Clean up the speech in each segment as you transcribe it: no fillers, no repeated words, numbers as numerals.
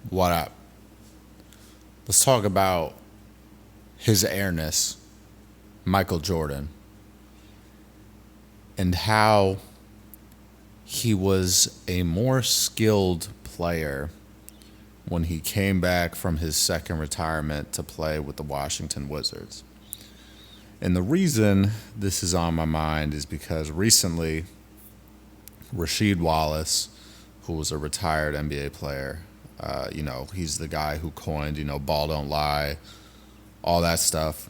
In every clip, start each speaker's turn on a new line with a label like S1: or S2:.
S1: What up? Let's talk about his airness, Michael Jordan, and how he was a more skilled player when he came back from his second retirement to play with the Washington Wizards. And the reason this is on my mind is because recently, Rasheed Wallace, who was a retired NBA player, he's the guy who coined, ball don't lie, all that stuff.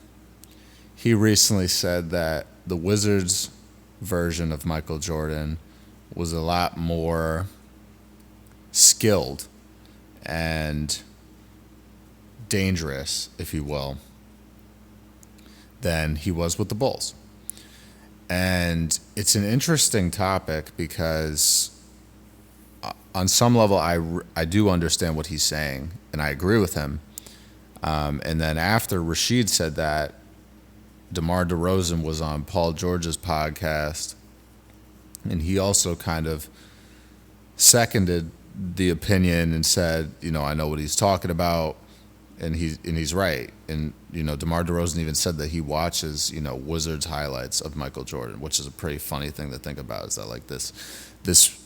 S1: He recently said that the Wizards version of Michael Jordan was a lot more skilled and dangerous, if you will, than he was with the Bulls. And it's an interesting topic because on some level, I do understand what he's saying, and I agree with him. And then after Rasheed said that, DeMar DeRozan was on Paul George's podcast, and he also kind of seconded the opinion and said, I know what he's talking about, and he's right. And DeMar DeRozan even said that he watches Wizards highlights of Michael Jordan, which is a pretty funny thing to think about. Is that like this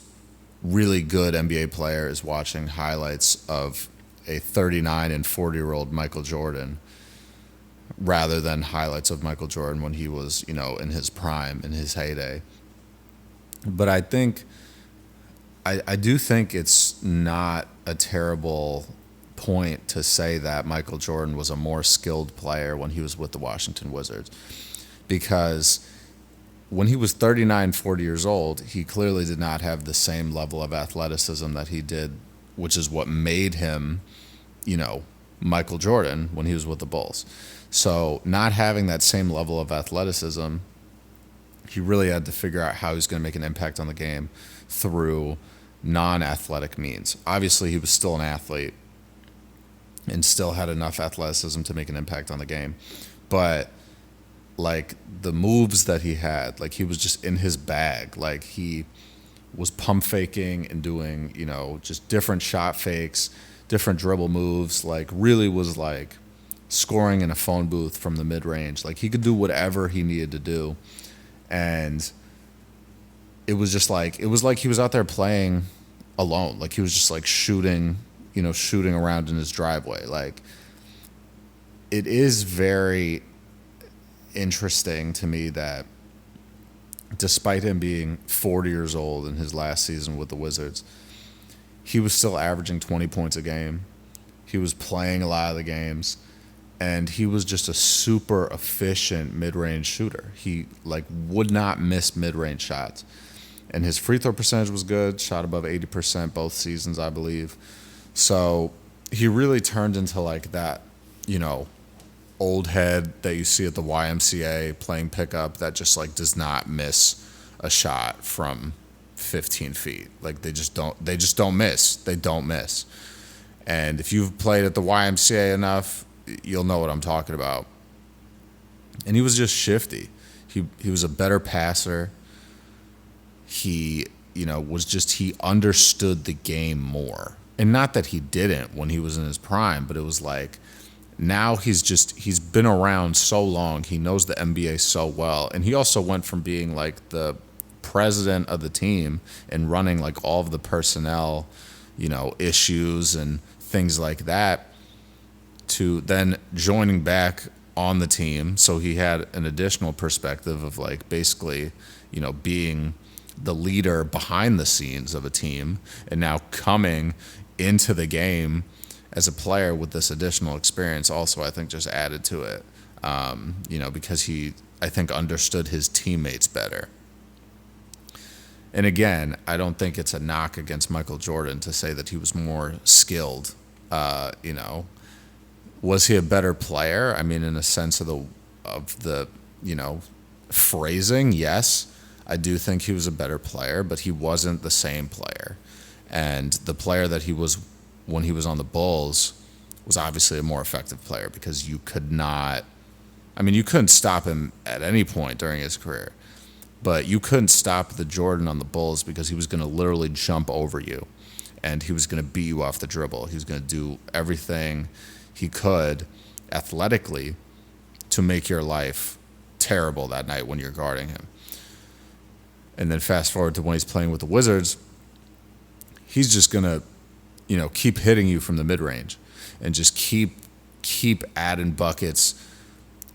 S1: really good NBA player is watching highlights of a 39 and 40-year-old Michael Jordan rather than highlights of Michael Jordan when he was, in his prime, in his heyday. But I do think it's not a terrible point to say that Michael Jordan was a more skilled player when he was with the Washington Wizards, because when he was 39, 40 years old, he clearly did not have the same level of athleticism that he did, which is what made him, Michael Jordan when he was with the Bulls. So not having that same level of athleticism, he really had to figure out how he was going to make an impact on the game through non-athletic means. Obviously, he was still an athlete and still had enough athleticism to make an impact on the game. But like the moves that he had, like he was just in his bag. Like he was pump faking and doing, just different shot fakes, different dribble moves, like really was like scoring in a phone booth from the mid range. Like he could do whatever he needed to do. And it was like he was out there playing alone. Like he was just like shooting around in his driveway. Like it is very interesting to me that despite him being 40 years old in his last season with the Wizards, he was still averaging 20 points a game. He was playing a lot of the games, and he was just a super efficient mid-range shooter. He like would not miss mid-range shots. And his free throw percentage was good, shot above 80% both seasons, I believe. So he really turned into like that, old head that you see at the YMCA playing pickup that just like does not miss a shot from 15 feet. Like they just don't miss. They don't miss. And if you've played at the YMCA enough, you'll know what I'm talking about. And he was just shifty. He was a better passer. He, he understood the game more. And not that he didn't when he was in his prime, but it was like now he's been around so long. He knows the NBA so well. And he also went from being like the president of the team and running like all of the personnel, issues and things like that, to then joining back on the team. So he had an additional perspective of like basically, being the leader behind the scenes of a team, and now coming into the game as a player with this additional experience also, I think, just added to it, because he, I think, understood his teammates better. And again, I don't think it's a knock against Michael Jordan to say that he was more skilled. Was he a better player? I mean, in a sense of the phrasing, yes. I do think he was a better player, but he wasn't the same player. And the player that he was when he was on the Bulls was obviously a more effective player, because you couldn't stop him at any point during his career. But you couldn't stop the Jordan on the Bulls because he was going to literally jump over you and he was going to beat you off the dribble. He was going to do everything he could athletically to make your life terrible that night when you're guarding him. And then fast forward to when he's playing with the Wizards, he's just going to, keep hitting you from the mid-range and just keep adding buckets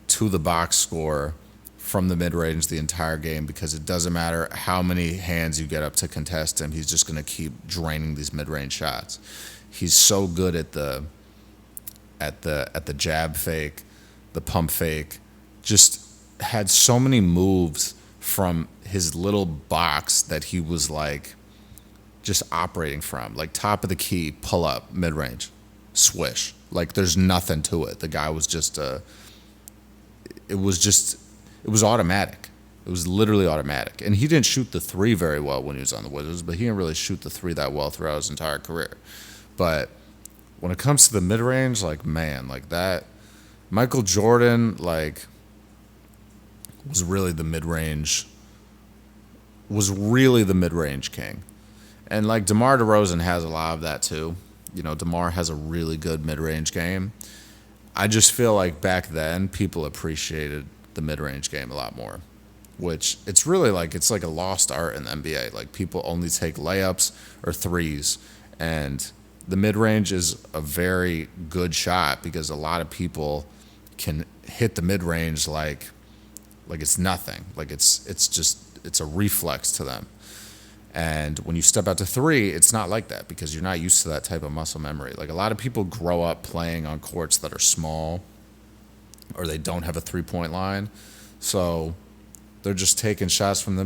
S1: to the box score from the mid-range the entire game, because it doesn't matter how many hands you get up to contest him, he's just going to keep draining these mid-range shots. He's so good at the jab fake, the pump fake, just had so many moves from his little box that he was like just operating from, like top of the key, pull up, mid-range, swish. Like there's nothing to it. The guy was just it was automatic. It was literally automatic. And he didn't shoot the three very well when he was on the Wizards, but he didn't really shoot the three that well throughout his entire career. But when it comes to the mid-range, like, man, like that, Michael Jordan, like, was really the mid-range king. And, like, DeMar DeRozan has a lot of that, too. DeMar has a really good mid-range game. I just feel like back then people appreciated the mid-range game a lot more, which it's really like, it's like a lost art in the NBA. Like, people only take layups or threes, and the mid-range is a very good shot because a lot of people can hit the mid-range like it's nothing. Like it's a reflex to them. And when you step out to three, it's not like that because you're not used to that type of muscle memory. Like a lot of people grow up playing on courts that are small or they don't have a three-point line. So they're just taking shots from the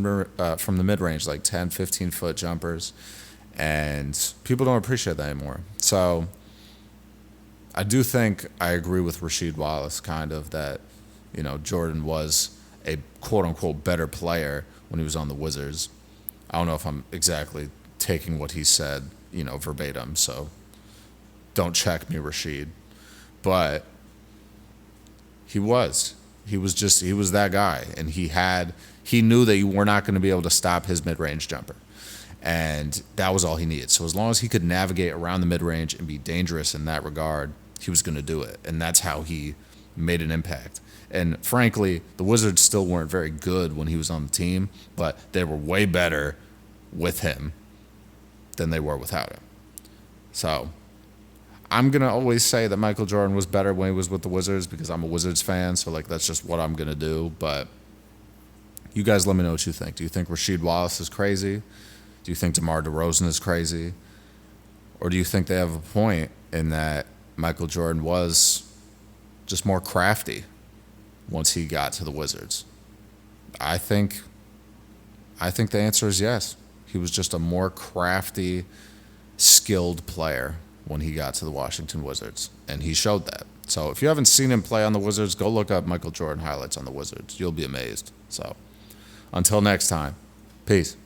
S1: mid-range, like 10, 15-foot jumpers. And people don't appreciate that anymore. So I do think I agree with Rasheed Wallace kind of that, Jordan was a quote-unquote better player when he was on the Wizards. I don't know if I'm exactly taking what he said, verbatim, so don't check me, Rasheed. But he was that guy, and he knew that you were not going to be able to stop his mid-range jumper. And that was all he needed. So as long as he could navigate around the mid-range and be dangerous in that regard, he was going to do it. And that's how he made an impact. And frankly, the Wizards still weren't very good when he was on the team, but they were way better with him than they were without him. So I'm going to always say that Michael Jordan was better when he was with the Wizards because I'm a Wizards fan, so like that's just what I'm going to do. But you guys let me know what you think. Do you think Rasheed Wallace is crazy? Do you think DeMar DeRozan is crazy? Or do you think they have a point in that Michael Jordan was just more crafty once he got to the Wizards? I think the answer is yes. He was just a more crafty, skilled player when he got to the Washington Wizards, and he showed that. So if you haven't seen him play on the Wizards, go look up Michael Jordan highlights on the Wizards. You'll be amazed. So until next time, peace.